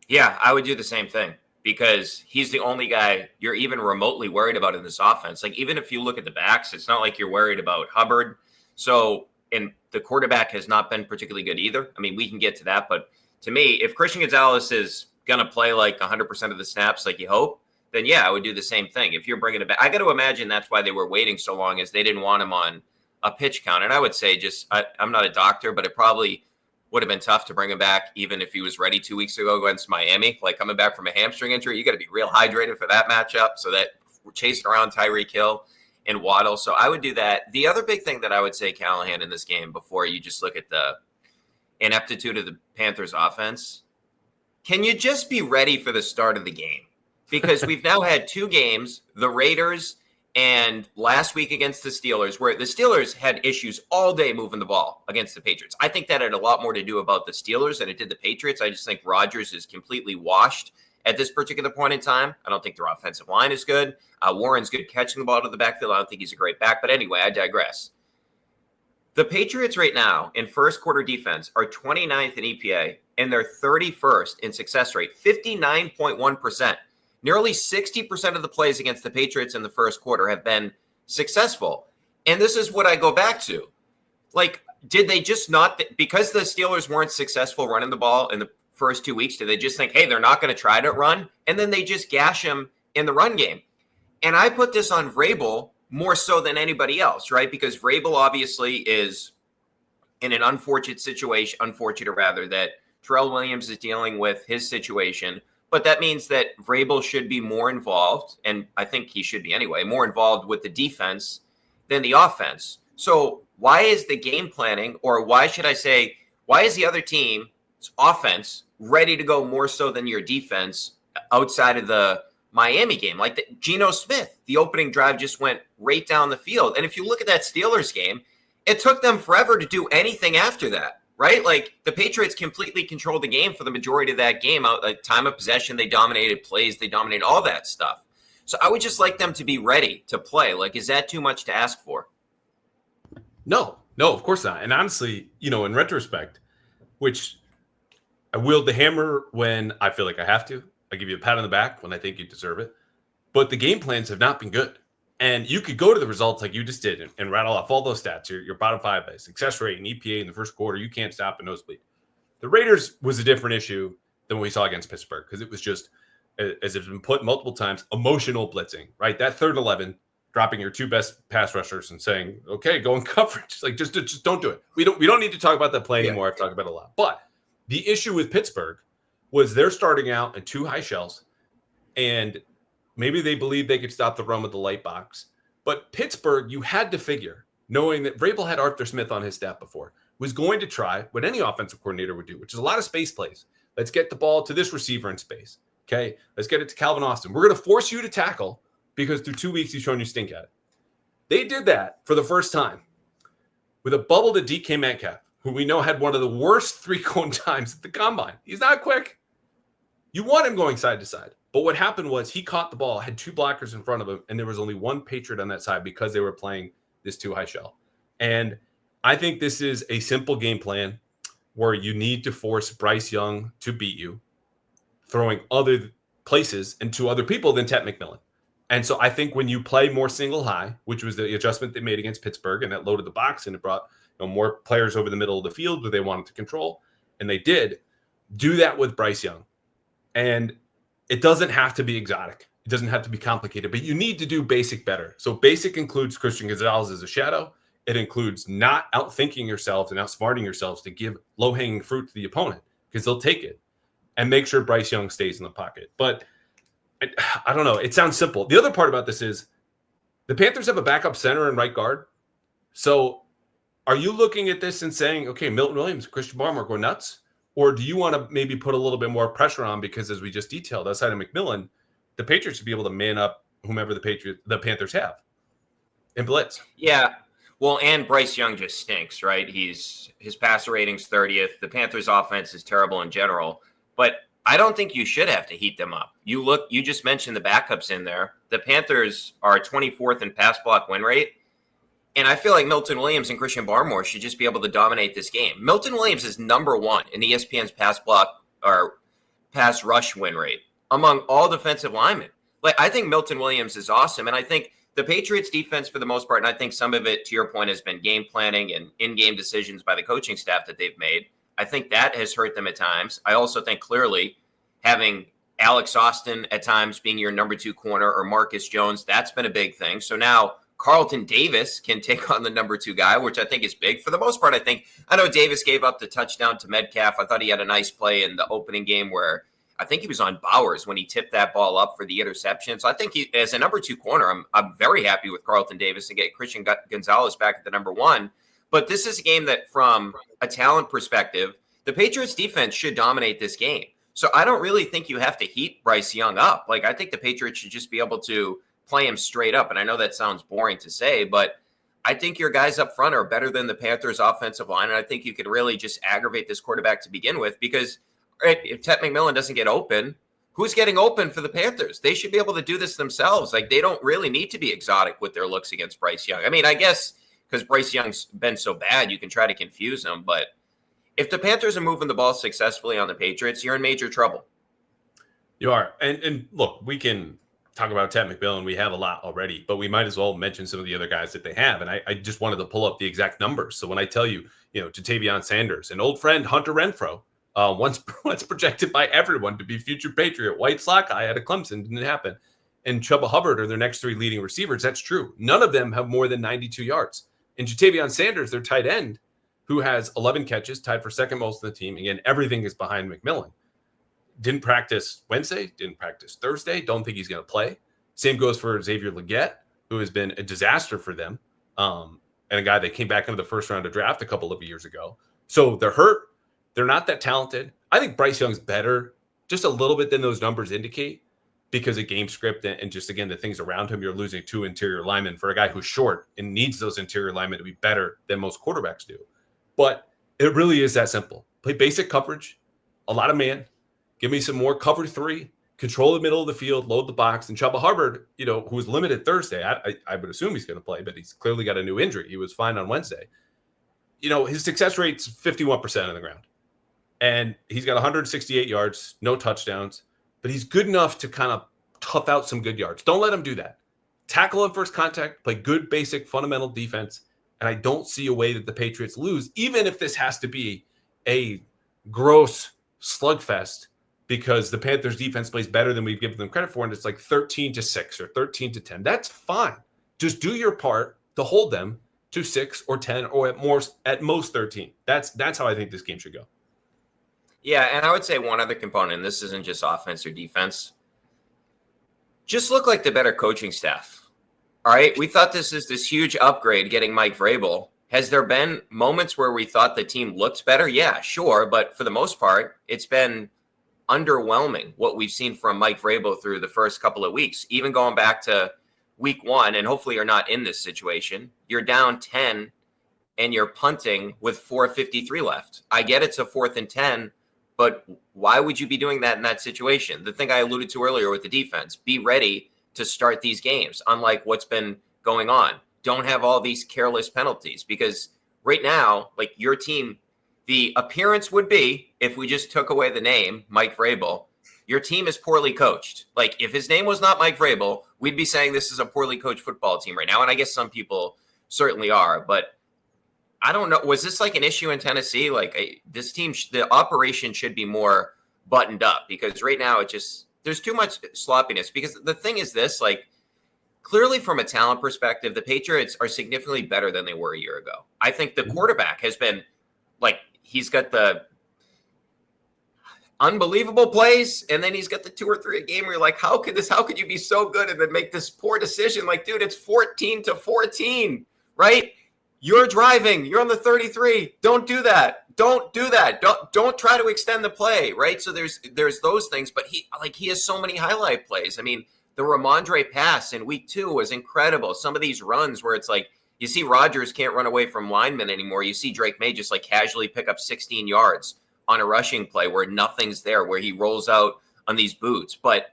Yeah, I would do the same thing. because he's the only guy you're even remotely worried about in this offense. Like, even if you look at the backs, it's not like you're worried about Hubbard. So, and the quarterback has not been particularly good either. I mean, we can get to that, but to me, if Christian Gonzalez is going to play like 100% of the snaps like you hope, then yeah, I would do the same thing. If you're bringing it back, I got to imagine that's why they were waiting so long, is they didn't want him on a pitch count. And I would say I'm not a doctor, but it probably would have been tough to bring him back even if he was ready 2 weeks ago against Miami. Like, coming back from a hamstring injury, you got to be real hydrated for that matchup. So that we're chasing around Tyreek Hill and Waddle. So I would do that. The other big thing that I would say, Callahan, in this game, before you just look at the ineptitude of the Panthers offense, can you just be ready for the start of the game? Because we've now had 2 games, the Raiders and last week against the Steelers, where the Steelers had issues all day moving the ball against the Patriots. I think that had a lot more to do about the Steelers than it did the Patriots. I just think Rodgers is completely washed at this particular point in time. I don't think their offensive line is good. Warren's good catching the ball to the backfield. I don't think he's a great back. But anyway, I digress. The Patriots right now in first quarter defense are 29th in EPA, and they're 31st in success rate, 59.1%. Nearly 60% of the plays against the Patriots in the first quarter have been successful. And this is what I go back to. Like, did they just not, because the Steelers weren't successful running the ball in the first 2 weeks, did they just think, hey, they're not going to try to run? And then they just gash them in the run game. And I put this on Vrabel more so than anybody else, right? Because Vrabel obviously is in an unfortunate situation, that Terrell Williams is dealing with his situation. But that means that Vrabel should be more involved, and I think he should be anyway, more involved with the defense than the offense. So why is the game planning, or why should I say, why is the other team's offense ready to go more so than your defense outside of the Miami game? Like Geno Smith, the opening drive just went right down the field. And if you look at that Steelers game, it took them forever to do anything after that. Right? Like, the Patriots completely controlled the game for the majority of that game. Like, time of possession, they dominated plays, they dominated all that stuff. So I would just like them to be ready to play. Like, is that too much to ask for? No, of course not. And honestly, in retrospect, which I wield the hammer when I feel like I have to. I give you a pat on the back when I think you deserve it. But the game plans have not been good. And you could go to the results like you just did and rattle off all those stats. Your bottom 5 by success rate and EPA in the first quarter. You can't stop a nosebleed. The Raiders was a different issue than what we saw against Pittsburgh, because it was just, as it's been put multiple times, emotional blitzing, right? That 3rd and 11, dropping your 2 best pass rushers and saying, okay, go in coverage. Like, just don't do it. We don't need to talk about that play anymore. I've talked about it a lot. But the issue with Pittsburgh was they're starting out in 2 high shells, and maybe they believed they could stop the run with the light box. But Pittsburgh, you had to figure, knowing that Vrabel had Arthur Smith on his staff before, was going to try what any offensive coordinator would do, which is a lot of space plays. Let's get the ball to this receiver in space. Okay, let's get it to Calvin Austin. We're going to force you to tackle because through 2 weeks you've shown you stink at it. They did that for the first time with a bubble to DK Metcalf, who we know had one of the worst 3-cone times at the combine. He's not quick. You want him going side to side. But what happened was he caught the ball, had 2 blockers in front of him, and there was only 1 Patriot on that side because they were playing this 2 high shell. And I think this is a simple game plan where you need to force Bryce Young to beat you, throwing other places and to other people than Tet McMillan. And so I think when you play more single high, which was the adjustment they made against Pittsburgh, and that loaded the box and it brought more players over the middle of the field where they wanted to control, and they did, do that with Bryce Young. And it doesn't have to be exotic. It doesn't have to be complicated, but you need to do basic better. So basic includes Christian Gonzalez as a shadow. It includes not outthinking yourselves and outsmarting yourselves to give low-hanging fruit to the opponent, because they'll take it, and make sure Bryce Young stays in the pocket. But I don't know. It sounds simple. The other part about this is the Panthers have a backup center and right guard. So are you looking at this and saying, okay, Milton Williams, Christian Barmore go nuts? Or do you want to maybe put a little bit more pressure on, because as we just detailed, outside of McMillan, the Patriots should be able to man up whomever the Panthers have and blitz. Yeah. Well, and Bryce Young just stinks, right? His passer rating's 30th. The Panthers offense is terrible in general, but I don't think you should have to heat them up. You just mentioned the backups in there. The Panthers are 24th in pass block win rate. And I feel like Milton Williams and Christian Barmore should just be able to dominate this game. Milton Williams is number 1 in ESPN's pass block or pass rush win rate. among all defensive linemen. Like, I think Milton Williams is awesome. And I think the Patriots defense, for the most part, and I think some of it, to your point, has been game planning and in-game decisions by the coaching staff that they've made. I think that has hurt them at times. I also think clearly having Alex Austin at times being your number 2 corner, or Marcus Jones, that's been a big thing. So now Carlton Davis can take on the number 2 guy, which I think is big. For the most part, I know Davis gave up the touchdown to Metcalf. I thought he had a nice play in the opening game where I think he was on Bowers when he tipped that ball up for the interception. So I think as a number 2 corner, I'm very happy with Carlton Davis and get Christian Gonzalez back at the number 1. But this is a game that, from a talent perspective, the Patriots defense should dominate this game. So I don't really think you have to heat Bryce Young up. Like, I think the Patriots should just be able to play him straight up. And I know that sounds boring to say, but I think your guys up front are better than the Panthers offensive line. And I think you could really just aggravate this quarterback to begin with, because if Ted McMillan doesn't get open, who's getting open for the Panthers? They should be able to do this themselves. Like, they don't really need to be exotic with their looks against Bryce Young. I mean, I guess because Bryce Young's been so bad, you can try to confuse him, but if the Panthers are moving the ball successfully on the Patriots, you're in major trouble. You are. And look, we can talk about Ted McMillan. We have a lot already, but we might as well mention some of the other guys that they have. And I just wanted to pull up the exact numbers. So when I tell you, Jatavion Sanders, an old friend, Hunter Renfrow, once projected by everyone to be future Patriot, White Sockeye out of Clemson, didn't happen. And Chuba Hubbard are their next 3 leading receivers. That's true. None of them have more than 92 yards. And Jatavion Sanders, their tight end, who has 11 catches, tied for second most on the team. Again, everything is behind McMillan. Didn't practice Wednesday, didn't practice Thursday. Don't think he's going to play. Same goes for Xavier Legette, who has been a disaster for them, and a guy that came back into the first round of draft a couple of years ago. So they're hurt. They're not that talented. I think Bryce Young's better just a little bit than those numbers indicate, because of game script and just, again, the things around him. You're losing 2 interior linemen for a guy who's short and needs those interior linemen to be better than most quarterbacks do. But it really is that simple. Play basic coverage, a lot of man. Give me some more cover 3, control the middle of the field, load the box. And Chuba Hubbard, who was limited Thursday, I would assume he's going to play, but he's clearly got a new injury. He was fine on Wednesday. His success rate's 51% on the ground. And he's got 168 yards, no touchdowns, but he's good enough to kind of tough out some good yards. Don't let him do that. Tackle on first contact, play good, basic, fundamental defense. And I don't see a way that the Patriots lose, even if this has to be a gross slugfest, because the Panthers defense plays better than we've given them credit for. And it's like 13-6 or 13-10. That's fine. Just do your part to hold them to 6 or 10 or at most 13. That's how I think this game should go. Yeah. And I would say one other component, and this isn't just offense or defense, just look like the better coaching staff. All right, we thought this is this huge upgrade getting Mike Vrabel. Has there been moments where we thought the team looked better? Yeah, sure. But for the most part, it's been underwhelming what we've seen from Mike Vrabel through the first couple of weeks, even going back to week 1. And hopefully you're not in this situation. You're down 10 and you're punting with 4:53 left. I get it's a 4th and 10, but why would you be doing that in that situation? The thing I alluded to earlier with the defense, be ready to start these games, unlike what's been going on. Don't have all these careless penalties, because right now, like, your team, the appearance would be, if we just took away the name Mike Vrabel, your team is poorly coached. Like, if his name was not Mike Vrabel, we'd be saying this is a poorly coached football team right now. And I guess some people certainly are, but I don't know. Was this like an issue in Tennessee? Like, this team, the operation should be more buttoned up, because right now there's too much sloppiness. Because the thing is this, like, clearly from a talent perspective, the Patriots are significantly better than they were a year ago. I think the quarterback has been, like, he's got the unbelievable plays, and then he's got the 2 or 3 a game where you're like, how could you be so good and then make this poor decision? Like, dude, it's 14-14, right? You're driving, you're on the 33. Don't do that. Don't do that. Don't try to extend the play, right? So there's those things, but he has so many highlight plays. I mean, the Ramondre pass in week 2 was incredible. Some of these runs where it's like, you see Rodgers can't run away from linemen anymore. You see Drake May just like casually pick up 16 yards on a rushing play where nothing's there, where he rolls out on these boots. But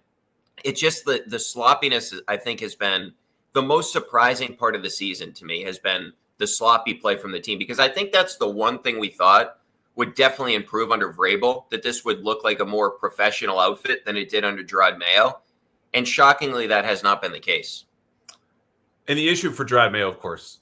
it's just the sloppiness, I think, has been the most surprising part of the season to me, has been the sloppy play from the team, because I think that's the one thing we thought would definitely improve under Vrabel, that this would look like a more professional outfit than it did under Gerard Mayo. And shockingly, that has not been the case. And the issue for Gerard Mayo, of course,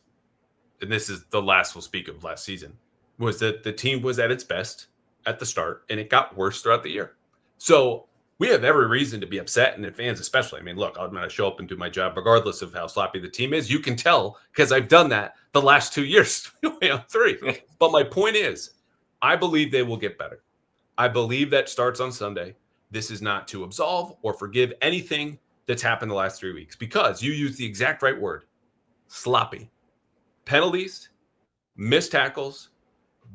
and this is the last we'll speak of last season, was that the team was at its best at the start, and it got worse throughout the year. So we have every reason to be upset, and fans especially. I mean, look, I'm going to show up and do my job regardless of how sloppy the team is. You can tell because I've done that the last 2 years, 3. But my point is, I believe they will get better. I believe that starts on Sunday. This is not to absolve or forgive anything that's happened the last 3 weeks, because you use the exact right word: sloppy. Penalties, missed tackles,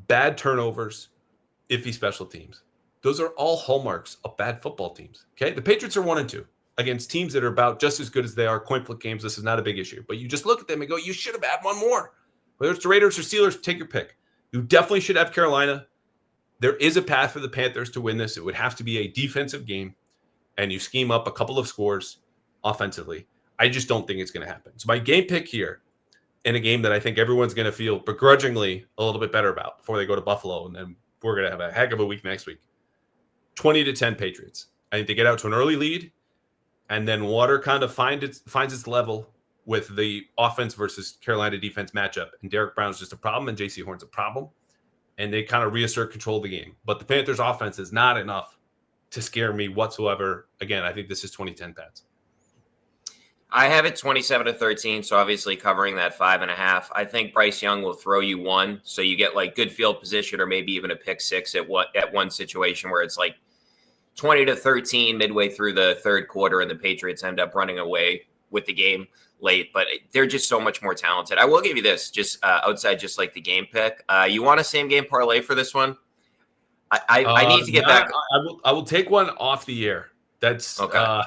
bad turnovers, iffy special teams. Those are all hallmarks of bad football teams. Okay. The Patriots are 1-2 against teams that are about just as good as they are. Coin flip games. This is not a big issue, but you just look at them and go, you should have had one more. Whether it's the Raiders or Steelers, take your pick. You definitely should have Carolina. There is a path for the Panthers to win this. It would have to be a defensive game, and you scheme up a couple of scores offensively. I just don't think it's going to happen. So my game pick here, in a game that I think everyone's going to feel begrudgingly a little bit better about before they go to Buffalo, and then we're going to have a heck of a week next week. 20-10 Patriots. I think they get out to an early lead, and then water kind of finds its level with the offense versus Carolina defense matchup. And Derek Brown's just a problem, and J.C. Horn's a problem, and they kind of reassert control of the game. But the Panthers' offense is not enough to scare me whatsoever. Again, I think this is 20-10 Pats. I have it 27-13, so obviously covering that 5.5. I think Bryce Young will throw you one, so you get like good field position or maybe even a pick six at one situation where it's like 20-13 midway through the third quarter, and the Patriots end up running away with the game late. But they're just so much more talented. I will give you this, just outside just like the game pick. You want a same game parlay for this one? I need to get back. I will take one off the air. That's okay.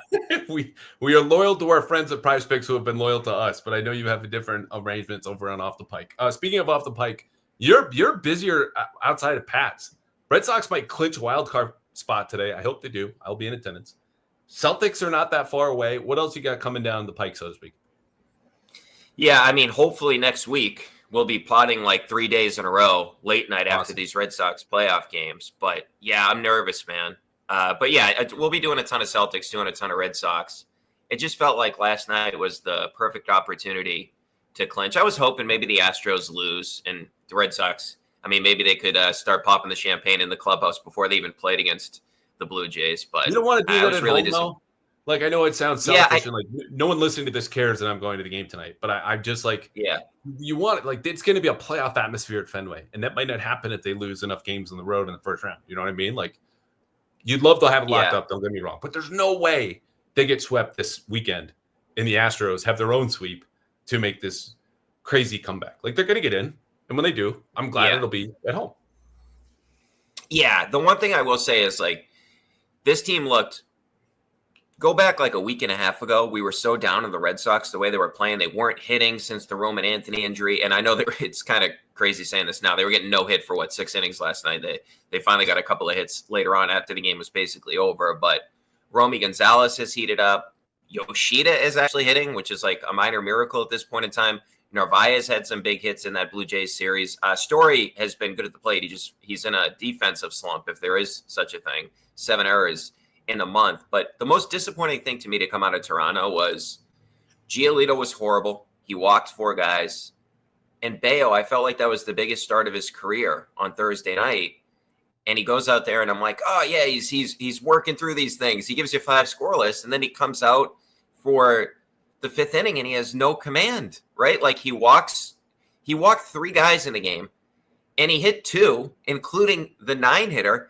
We are loyal to our friends at Prize Picks who have been loyal to us, but I know you have a different arrangements over on Off the Pike. Speaking of Off the Pike, you're busier outside of Pats. Red Sox might clinch wild card spot today. I hope they do. I'll be in attendance. Celtics are not that far away. What else you got coming down the pike, so to speak? Yeah, I mean, hopefully next week we'll be plotting like 3 days in a row, late night after these Red Sox playoff games. But yeah, I'm nervous, man. But yeah, we'll be doing a ton of Celtics, doing a ton of Red Sox. It just felt like last night was the perfect opportunity to clinch. I was hoping maybe the Astros lose and the Red Sox, I mean, maybe they could start popping the champagne in the clubhouse before they even played against the Blue Jays. But you don't want to do that at home, though? Like, I know it sounds selfish, and like no one listening to this cares that I'm going to the game tonight, but I'm just like, yeah, you want it. Like, it's going to be a playoff atmosphere at Fenway, and that might not happen if they lose enough games on the road in the first round. You know what I mean? Like, you'd love to have it locked up, don't get me wrong, but there's no way they get swept this weekend and the Astros have their own sweep to make this crazy comeback. Like, they're going to get in, and when they do, I'm glad it'll be at home. Yeah, the one thing I will say is, like, this team looked – go back like a week and a half ago, we were so down on the Red Sox, the way they were playing. They weren't hitting since the Roman Anthony injury, and I know that it's kind of crazy saying this now. They were getting no hit for, 6 innings last night. They finally got a couple of hits later on after the game was basically over, but Romy Gonzalez has heated up. Yoshida is actually hitting, which is like a minor miracle at this point in time. Narvaez had some big hits in that Blue Jays series. Story has been good at the plate. He's in a defensive slump, if there is such a thing. 7 errors in a month. But the most disappointing thing to me to come out of Toronto was Giolito was horrible. He walked 4 guys. And Bayo, I felt like that was the biggest start of his career on Thursday night. And he goes out there and I'm like, oh yeah, he's working through these things. He gives you 5 scoreless, and then he comes out for the 5th inning and he has no command, right? Like he walked 3 guys in the game and he hit 2, including the 9-hitter.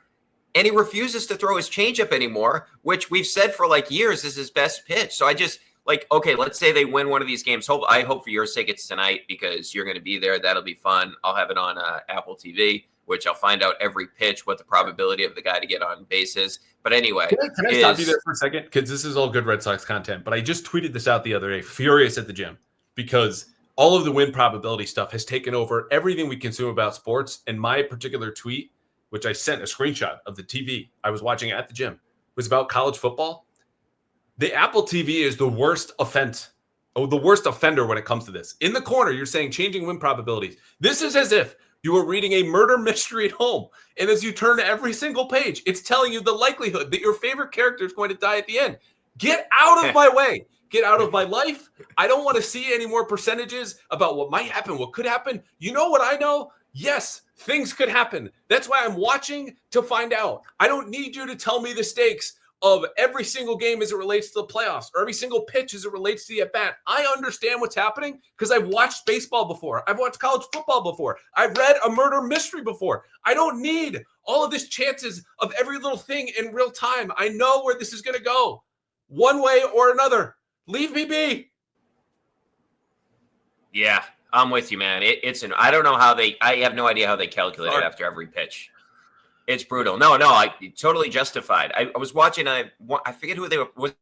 And he refuses to throw his changeup anymore, which we've said for like years is his best pitch. So I just okay, let's say they win one of these games. I hope for your sake it's tonight because you're going to be there. That'll be fun. I'll have it on Apple TV, which I'll find out every pitch, what the probability of the guy to get on base is. But anyway. Can I stop you there for a second? Because this is all good Red Sox content. But I just tweeted this out the other day, furious at the gym, because all of the win probability stuff has taken over everything we consume about sports. And my particular tweet, which I sent a screenshot of the TV I was watching at the gym, was about college football. The Apple TV is the worst offender when it comes to this. In the corner, you're saying changing win probabilities. This is as if You are reading a murder mystery at home. And as you turn to every single page, it's telling you the likelihood that your favorite character is going to die at the end. Get out of my way. Get out of my life. I don't want to see any more percentages about what might happen, what could happen. You know what I know? Yes, things could happen. That's why I'm watching to find out. I don't need you to tell me the stakes of every single game as it relates to the playoffs or every single pitch as it relates to the at-bat. I understand what's happening because I've watched baseball before. I've watched college football before. I've read a murder mystery before. I don't need all of these chances of every little thing in real time. I know where this is going to go one way or another. Leave me be. Yeah, I'm with you, man. I don't know how I have no idea how they calculate it after every pitch. It's brutal. No, I totally justified. I was watching, I forget who they were. Was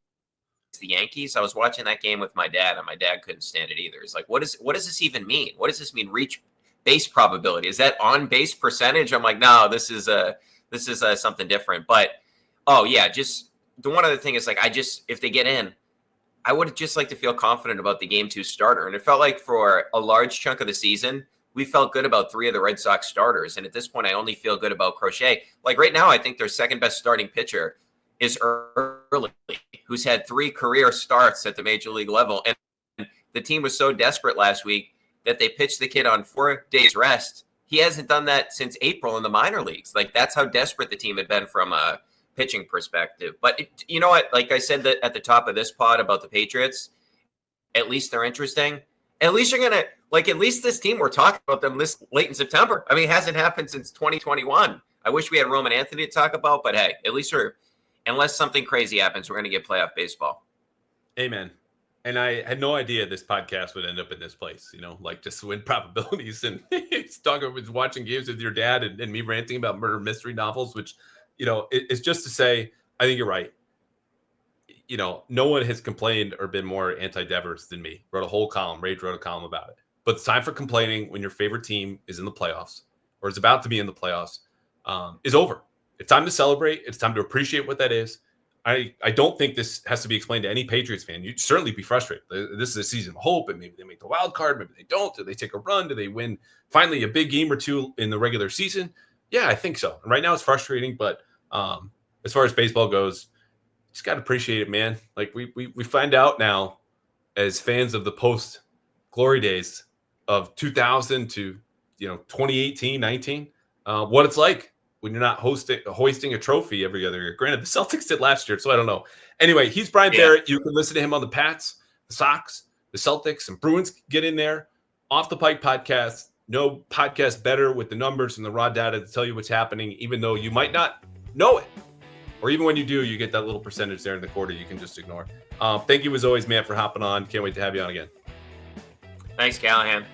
the Yankees? I was watching that game with my dad, and my dad couldn't stand it either. It's like, what does this even mean? What does this mean? Reach base probability? Is that on base percentage? I'm like, no, this is something different. But just the one other thing is like, if they get in, I would just like to feel confident about the game 2 starter. And it felt like for a large chunk of the season, we felt good about 3 of the Red Sox starters. And at this point, I only feel good about Crochet. Like right now, I think their second best starting pitcher is Early, who's had 3 career starts at the major league level. And the team was so desperate last week that they pitched the kid on 4 days rest. He hasn't done that since April in the minor leagues. Like that's how desperate the team had been from a pitching perspective. But you know what? Like I said that at the top of this pod about the Patriots, at least they're interesting. At least you're going to, like, at least this team, we're talking about them this late in September. I mean, it hasn't happened since 2021. I wish we had Roman Anthony to talk about, but hey, at least unless something crazy happens, we're going to get playoff baseball. Amen. And I had no idea this podcast would end up in this place, like just win probabilities and watching games with your dad and me ranting about murder mystery novels, which, it's just to say, I think you're right. No one has complained or been more anti-Devers than me. Rage wrote a column about it. But it's time for complaining when your favorite team is in the playoffs or is about to be in the playoffs is over. It's time to celebrate. It's time to appreciate what that is. I don't think this has to be explained to any Patriots fan. You'd certainly be frustrated. This is a season of hope, and maybe they make the wild card, maybe they don't. Do they take a run? Do they win finally a big game or 2 in the regular season? Yeah, I think so. And right now it's frustrating, but as far as baseball goes, just got to appreciate it, man. Like we find out now as fans of the post glory days of 2000 to 2018, 19, what it's like when you're not hoisting a trophy every other year. Granted, the Celtics did last year, so I don't know. Anyway, he's Brian Barrett. You can listen to him on the Pats, the Sox, the Celtics, and Bruins. Get in there. Off the Pike podcast. No podcast better with the numbers and the raw data to tell you what's happening, even though you might not know it. Or even when you do, you get that little percentage there in the quarter you can just ignore. Thank you as always, man, for hopping on. Can't wait to have you on again. Thanks, Callahan.